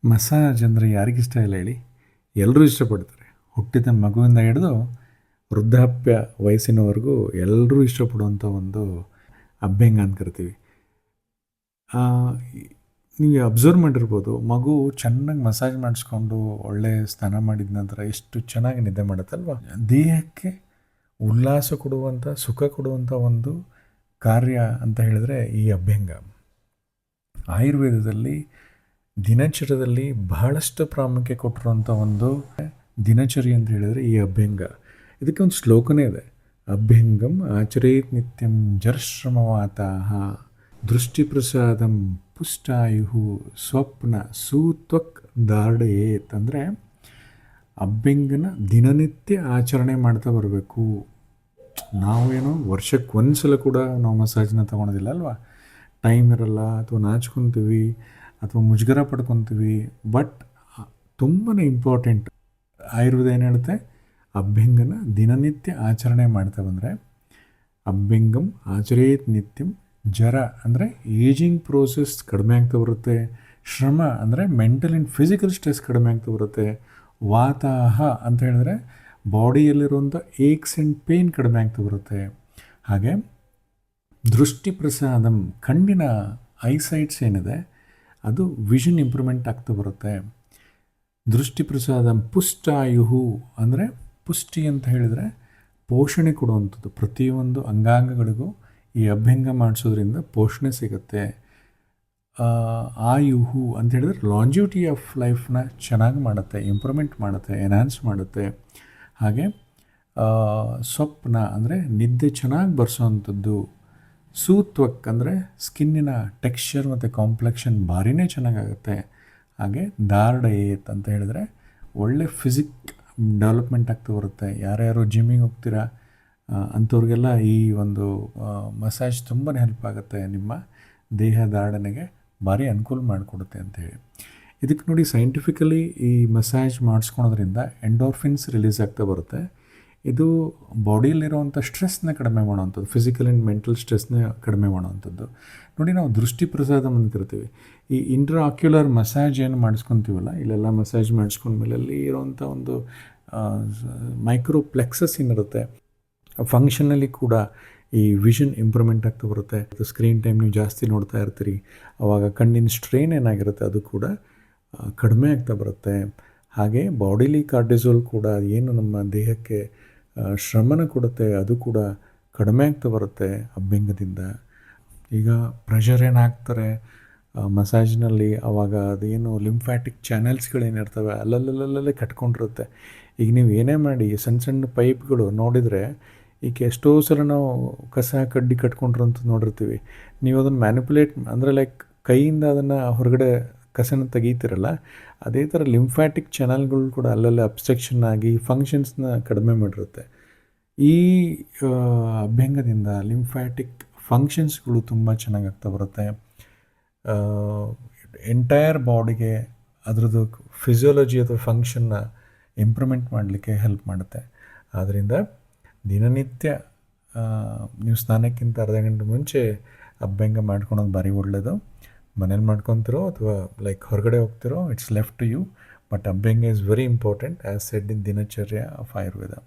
Massage ಅಂದರೆ ಯಾರಿಗಿಷ್ಟ ಇಲ್ಲ ಹೇಳಿ? ಎಲ್ಲರೂ ಇಷ್ಟಪಡ್ತಾರೆ. ಹುಟ್ಟಿದ ಮಗುವಿಂದ ಹಿಡಿದು ವೃದ್ಧಾಪ್ಯ ವಯಸ್ಸಿನವರೆಗೂ ಎಲ್ಲರೂ ಇಷ್ಟಪಡುವಂಥ ಒಂದು ಅಭ್ಯಂಗ ಅಂತ ಕರಿತೀವಿ. ಆ, ನೀವು ಅಬ್ಸರ್ವ್ ಮಾಡಿರ್ಬೋದು, ಮಗು ಚೆನ್ನಾಗಿ ಮಸಾಜ್ ಮಾಡಿಸ್ಕೊಂಡು ಒಳ್ಳೆ ಸ್ನಾನ ಮಾಡಿದ ನಂತರ ಎಷ್ಟು ಚೆನ್ನಾಗಿ ನಿದ್ದೆ ಮಾಡುತ್ತಲ್ವ. ದೇಹಕ್ಕೆ ಉಲ್ಲಾಸ ಕೊಡುವಂಥ, ಸುಖ ಕೊಡುವಂಥ ಒಂದು ಕಾರ್ಯ ಅಂತ ಹೇಳಿದ್ರೆ ಈ ಅಭ್ಯಂಗ. ಆಯುರ್ವೇದದಲ್ಲಿ ದಿನಚರ್ಯದಲ್ಲಿ ಬಹಳಷ್ಟು ಪ್ರಾಮುಖ್ಯ ಕೊಟ್ಟಿರುವಂಥ ಒಂದು ದಿನಚರಿ ಅಂತ ಹೇಳಿದರೆ ಈ ಅಭ್ಯಂಗ. ಇದಕ್ಕೆ ಒಂದು ಶ್ಲೋಕನೇ ಇದೆ, ಅಭ್ಯಂಗಂ ಆಚರೇತ್ ನಿತ್ಯಂ ಜರಶ್ರಮವಾತಾಹ ದೃಷ್ಟಿಪ್ರಸಾದಂ ಪುಷ್ಟಾಯು ಸ್ವಪ್ನ ಸೂತ್ವಕ್ ದಾರ್ಢಯೇತ್. ಅಂದರೆ ಅಭ್ಯಂಗನ ದಿನನಿತ್ಯ ಆಚರಣೆ ಮಾಡ್ತಾ ಬರಬೇಕು. ನಾವೇನೋ ವರ್ಷಕ್ಕೆ ಒಂದು ಸಲ ಕೂಡ ನಾವು ಮಸಾಜ್ನ ತೊಗೊಳೋದಿಲ್ಲ ಅಲ್ವಾ. ಟೈಮ್ ಇರಲ್ಲ, ಅಥವಾ ನಾಚ್ಕೊತೀವಿ, ಅಥವಾ ಮುಜುಗರ ಪಡ್ಕೊತೀವಿ. ಬಟ್ ತುಂಬಾ ಇಂಪಾರ್ಟೆಂಟ್. ಆಯುರ್ವೇದ ಏನು ಹೇಳುತ್ತೆ, ಅಭ್ಯಂಗನ ದಿನನಿತ್ಯ ಆಚರಣೆ ಮಾಡ್ತಾ ಬಂದರೆ, ಅಭ್ಯಂಗಂ ಆಚರೇತ್ ನಿತ್ಯಂ, ಜರ ಅಂದರೆ ಏಜಿಂಗ್ ಪ್ರೋಸೆಸ್ ಕಡಿಮೆ ಆಗ್ತಾ ಬರುತ್ತೆ. ಶ್ರಮ ಅಂದರೆ ಮೆಂಟಲ್ ಆ್ಯಂಡ್ ಫಿಸಿಕಲ್ ಸ್ಟ್ರೆಸ್ ಕಡಿಮೆ ಆಗ್ತಾ ಬರುತ್ತೆ. ವಾತಾಹ ಅಂತ ಹೇಳಿದ್ರೆ ಬಾಡಿಯಲ್ಲಿರುವಂಥ ಏಕ್ಸ್ ಆ್ಯಂಡ್ ಪೇಯ್ನ್ ಕಡಿಮೆ ಆಗ್ತಾ ಬರುತ್ತೆ. ಹಾಗೆ ದೃಷ್ಟಿ ಪ್ರಸಾದಂ, ಕಣ್ಣಿನ ಐಸೈಟ್ಸ್ ಏನಿದೆ ಅದು ವಿಷನ್ ಇಂಪ್ರೂವ್ಮೆಂಟ್ ಆಗ್ತಾ ಬರುತ್ತೆ. ದೃಷ್ಟಿ ಪ್ರಸಾದಂ ಪುಷ್ಟಾಯು ಅಂದರೆ ಪುಷ್ಟಿ ಅಂತ ಹೇಳಿದರೆ ಪೋಷಣೆ ಕೊಡುವಂಥದ್ದು. ಪ್ರತಿಯೊಂದು ಅಂಗಾಂಗಗಳಿಗೂ ಈ ಅಭ್ಯಂಗ ಮಾಡಿಸೋದ್ರಿಂದ ಪೋಷಣೆ ಸಿಗುತ್ತೆ. ಆಯುಹು ಅಂತ ಹೇಳಿದ್ರೆ ಲಾಂಜಿವಿಟಿ ಆಫ್ ಲೈಫ್ನ ಚೆನ್ನಾಗಿ ಮಾಡುತ್ತೆ, ಇಂಪ್ರೂವ್ಮೆಂಟ್ ಮಾಡುತ್ತೆ, ಎನ್ಹಾನ್ಸ್ ಮಾಡುತ್ತೆ. ಹಾಗೆ ಸ್ವಪ್ನ ಅಂದರೆ ನಿದ್ದೆ ಚೆನ್ನಾಗಿ ಬರ್ಸೋವಂಥದ್ದು. ಸೂತ್ವಕ್ ಅಂದರೆ ಸ್ಕಿನ್ನಿನ ಟೆಕ್ಸ್ಚರ್ ಮತ್ತು ಕಾಂಪ್ಲೆಕ್ಷನ್ ಭಾರಿನೇ ಚೆನ್ನಾಗಾಗುತ್ತೆ. ಹಾಗೆ ದಾರ್ಢಯೇತ್ ಅಂತ ಹೇಳಿದ್ರೆ ಒಳ್ಳೆ ಫಿಸಿಕ್ ಡೆವಲಪ್ಮೆಂಟ್ ಆಗ್ತಾ ಬರುತ್ತೆ. ಯಾರ್ಯಾರು ಜಿಮ್ಮಿಗೆ ಹೋಗ್ತೀರಾ ಅಂಥವ್ರಿಗೆಲ್ಲ ಈ ಒಂದು ಮಸಾಜ್ ತುಂಬಾ ಹೆಲ್ಪ್ ಆಗುತ್ತೆ, ನಿಮ್ಮ ದೇಹ ಧಾರಣೆಗೆ ಭಾರಿ ಅನುಕೂಲ ಮಾಡಿಕೊಡುತ್ತೆ ಅಂಥೇಳಿ. ಇದಕ್ಕೆ ನೋಡಿ, ಸೈಂಟಿಫಿಕಲಿ ಈ ಮಸಾಜ್ ಮಾಡಿಸ್ಕೊಳೋದ್ರಿಂದ ಎಂಡೋರ್ಫಿನ್ಸ್ ರಿಲೀಸ್ ಆಗ್ತಾ ಬರುತ್ತೆ. ಇದು ಬಾಡಿಯಲ್ಲಿರುವಂಥ ಸ್ಟ್ರೆಸ್ನ ಕಡಿಮೆ ಮಾಡೋವಂಥದ್ದು, ಫಿಸಿಕಲ್ ಆ್ಯಂಡ್ ಮೆಂಟಲ್ ಸ್ಟ್ರೆಸ್ನ ಕಡಿಮೆ ಮಾಡೋವಂಥದ್ದು. ನೋಡಿ, ನಾವು ದೃಷ್ಟಿ ಪ್ರಸಾದ ಅಂತಿರ್ತೀವಿ. ಈ ಇಂಟ್ರಾ ಆಕ್ಯುಲರ್ ಮಸಾಜ್ ಏನು ಮಾಡಿಸ್ಕೊತೀವಲ್ಲ, ಇಲ್ಲೆಲ್ಲ ಮಸಾಜ್ ಮಾಡಿಸ್ಕೊಂಡ್ಮೇಲೆ ಅಲ್ಲಿ ಇರೋವಂಥ ಒಂದು ಮೈಕ್ರೋ ಪ್ಲೆಕ್ಸಸ್ ಏನಿರುತ್ತೆ, ಫಂಕ್ಷನಲ್ಲಿ ಕೂಡ ಈ ವಿಷನ್ ಇಂಪ್ರೂವ್ಮೆಂಟ್ ಆಗ್ತಾ ಬರುತ್ತೆ. ಸ್ಕ್ರೀನ್ ಟೈಮ್ ನೀವು ಜಾಸ್ತಿ ನೋಡ್ತಾ ಇರ್ತೀರಿ, ಆವಾಗ ಕಣ್ಣಿನ ಸ್ಟ್ರೇನ್ ಏನಾಗಿರುತ್ತೆ ಅದು ಕೂಡ ಕಡಿಮೆ ಆಗ್ತಾ ಬರುತ್ತೆ. ಹಾಗೆ ಬಾಡಿಲಿ ಕಾರ್ಟಿಸೋಲ್ ಕೂಡ ಏನು ನಮ್ಮ ದೇಹಕ್ಕೆ ಶ್ರಮನ ಕೊಡುತ್ತೆ, ಅದು ಕೂಡ ಕಡಿಮೆ ಆಗ್ತಾ ಬರುತ್ತೆ ಅಭ್ಯಂಗದಿಂದ. ಈಗ ಪ್ರೆಷರ್ ಏನಾಗ್ತಾರೆ ಮಸಾಜ್ನಲ್ಲಿ, ಆವಾಗ ಅದೇನು ಲಿಂಫ್ಯಾಟಿಕ್ ಚಾನೆಲ್ಸ್ಗಳೇನಿರ್ತವೆ ಅಲ್ಲಲ್ಲಲ್ಲೇ ಕಟ್ಕೊಂಡಿರುತ್ತೆ. ಈಗ ನೀವು ಏನೇ ಮಾಡಿ ಸಣ್ಣ ಸಣ್ಣ ಪೈಪ್ಗಳು ನೋಡಿದರೆ, ಈಗ ಎಷ್ಟೋ ಸಲ ನಾವು ಕಸ ಕಡ್ಡಿ ಕಟ್ಕೊಂಡಿರೋಂಥ ನೋಡಿರ್ತೀವಿ. ನೀವು ಅದನ್ನು ಮ್ಯಾನಿಪುಲೇಟ್ ಅಂದರೆ ಲೈಕ್ ಕೈಯಿಂದ ಅದನ್ನು ಹೊರಗಡೆ ಕಸನ ತೆಗೀತಿರಲ್ಲ, ಅದೇ ಥರ ಲಿಂಫ್ಯಾಟಿಕ್ ಚಾನಲ್ಗಳು ಕೂಡ ಅಲ್ಲಲ್ಲೇ ಅಬ್ಸ್ಟ್ರಕ್ಷನ್ ಆಗಿ ಫಂಕ್ಷನ್ಸ್ನ ಕಡಿಮೆ ಮಾಡಿರುತ್ತೆ. ಈ ಅಭ್ಯಂಗದಿಂದ ಲಿಂಫ್ಯಾಟಿಕ್ ಫಂಕ್ಷನ್ಸ್ಗಳು ತುಂಬ ಚೆನ್ನಾಗಿ ಆಗ್ತಾ ಬರುತ್ತೆ. ಎಂಟೈರ್ ಬಾಡಿಗೆ ಅದರದ್ದು ಫಿಸಿಯಾಲಜಿ ಅಥವಾ ಫಂಕ್ಷನ್ನ ಇಂಪ್ರೂವ್ಮೆಂಟ್ ಮಾಡಲಿಕ್ಕೆ ಹೆಲ್ಪ್ ಮಾಡುತ್ತೆ. ಆದ್ದರಿಂದ ದಿನನಿತ್ಯ ನೀವು ಸ್ನಾನಕ್ಕಿಂತ ಅರ್ಧ ಗಂಟೆ ಮುಂಚೆ ಅಭ್ಯಂಗ ಮಾಡ್ಕೊಳೋದು ಭಾರಿ ಒಳ್ಳೆಯದು. ಮನೇಲಿ ಮಾಡ್ಕೊತಿರೋ ಅಥವಾ ಲೈಕ್ ಹೊರಗಡೆ ಹೋಗ್ತಿರೋ, it's left to you. But abhyanga is very important as said in dinacharya of Ayurveda.